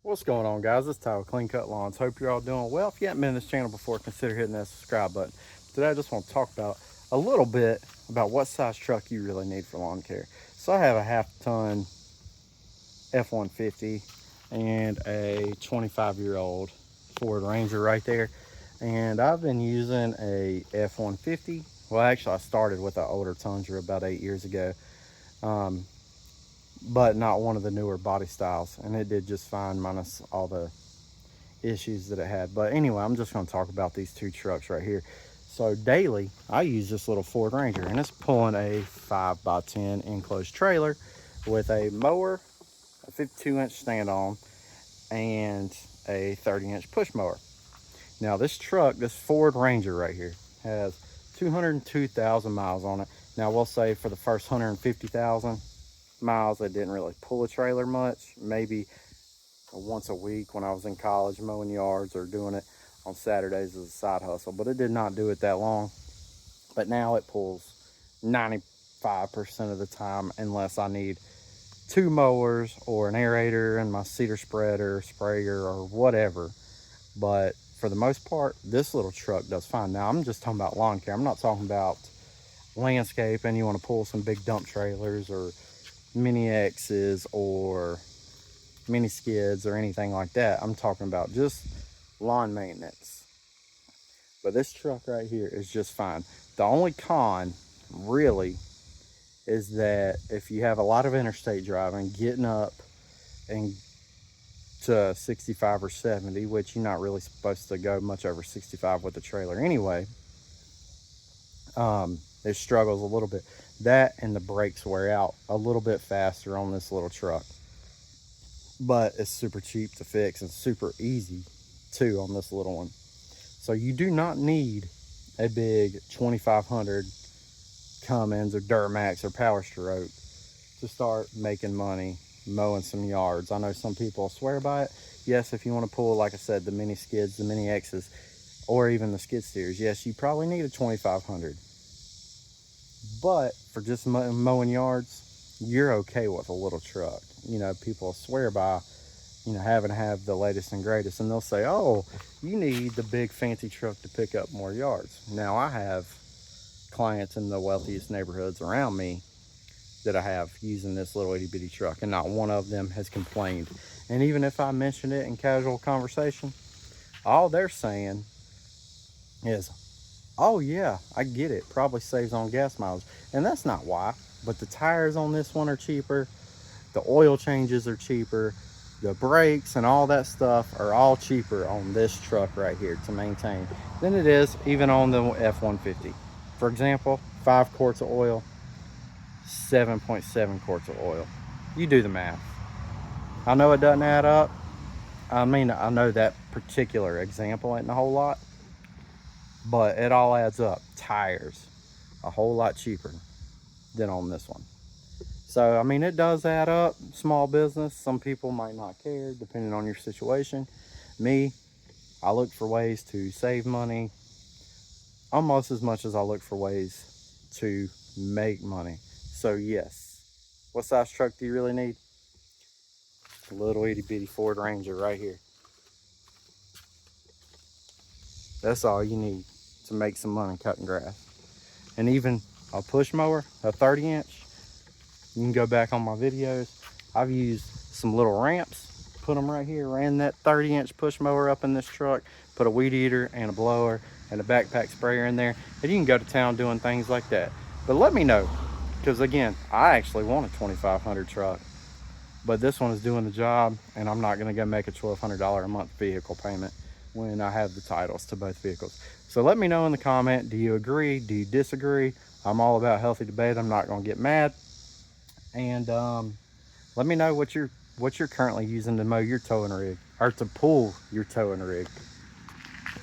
What's going on, guys? It's Ty with Clean Cut Lawns. Hope you're all doing well. If you haven't been to this channel before, consider hitting that subscribe button. Today I just want to talk about a little bit about what size truck you really need for lawn care. So I have a half-ton F-150 and a 25-year-old Ford Ranger right there. And I've been using a F-150. Well, actually I started with an older Tundra about 8 years ago. But not one of the newer body styles, and it did just fine minus all the issues that it had. But anyway, I'm just going to talk about these two trucks right here. So daily I use this little Ford Ranger, and it's pulling a 5x10 enclosed trailer with a mower, a 52-inch stand-on, and a 30-inch push mower. Now this truck, this Ford Ranger right here, has 202,000 miles on it. Now we'll say for the first 150,000 miles, I didn't really pull a trailer much, maybe once a week when I was in college mowing yards or doing it on Saturdays as a side hustle, but it did not do it that long. But now it pulls 95% of the time, unless I need two mowers or an aerator and my cedar spreader, sprayer, or whatever. But for the most part, this little truck does fine. Now I'm just talking about lawn care. I'm not talking about landscaping. You want to pull some big dump trailers or mini X's or mini skids or anything like that. I'm talking about just lawn maintenance. But this truck right here is just fine. The only con really is that if you have a lot of interstate driving, getting up and to 65 or 70, which you're not really supposed to go much over 65 with the trailer anyway, it struggles a little bit. That and the brakes wear out a little bit faster on this little truck, but it's super cheap to fix and super easy too on this little one. So you do not need a big 2500 Cummins or Duramax or Power Stroke to start making money mowing some yards. I know some people swear by it. Yes, if you want to pull, like I said, the mini skids, the mini X's, or even the skid steers, yes, you probably need a 2500. But for just mowing yards, you're okay with a little truck. You know, people swear by, you know, having to have the latest and greatest, and they'll say, oh, you need the big fancy truck to pick up more yards. Now I have clients in the wealthiest neighborhoods around me that I have using this little itty bitty truck, and not one of them has complained. And even if I mention it in casual conversation, all they're saying is, oh yeah, I get it, probably saves on gas mileage. And that's not why, but the tires on this one are cheaper, the oil changes are cheaper, the brakes and all that stuff are all cheaper on this truck right here to maintain than it is even on the F-150. For example, 5 quarts of oil, 7.7 quarts of oil. You do the math. I know it doesn't add up. I mean, I know that particular example ain't a whole lot, but it all adds up. Tires, a whole lot cheaper than on this one. So, I mean, it does add up. Small business, some people might not care depending on your situation. Me, I look for ways to save money almost as much as I look for ways to make money. So yes, what size truck do you really need? A little itty bitty Ford Ranger right here. That's all you need to make some money cutting grass. And even a push mower, a 30-inch, you can go back on my videos. I've used some little ramps, put them right here, ran that 30-inch push mower up in this truck, put a weed eater and a blower and a backpack sprayer in there, and you can go to town doing things like that. But let me know, because again, I actually want a 2500 truck, but this one is doing the job, and I'm not gonna go make a $1,200 a month vehicle payment when I have the titles to both vehicles. So let me know in the comment, do you agree, do you disagree? I'm all about healthy debate. I'm not gonna get mad. And let me know what you're currently using to mow your towing rig, or to pull your towing rig.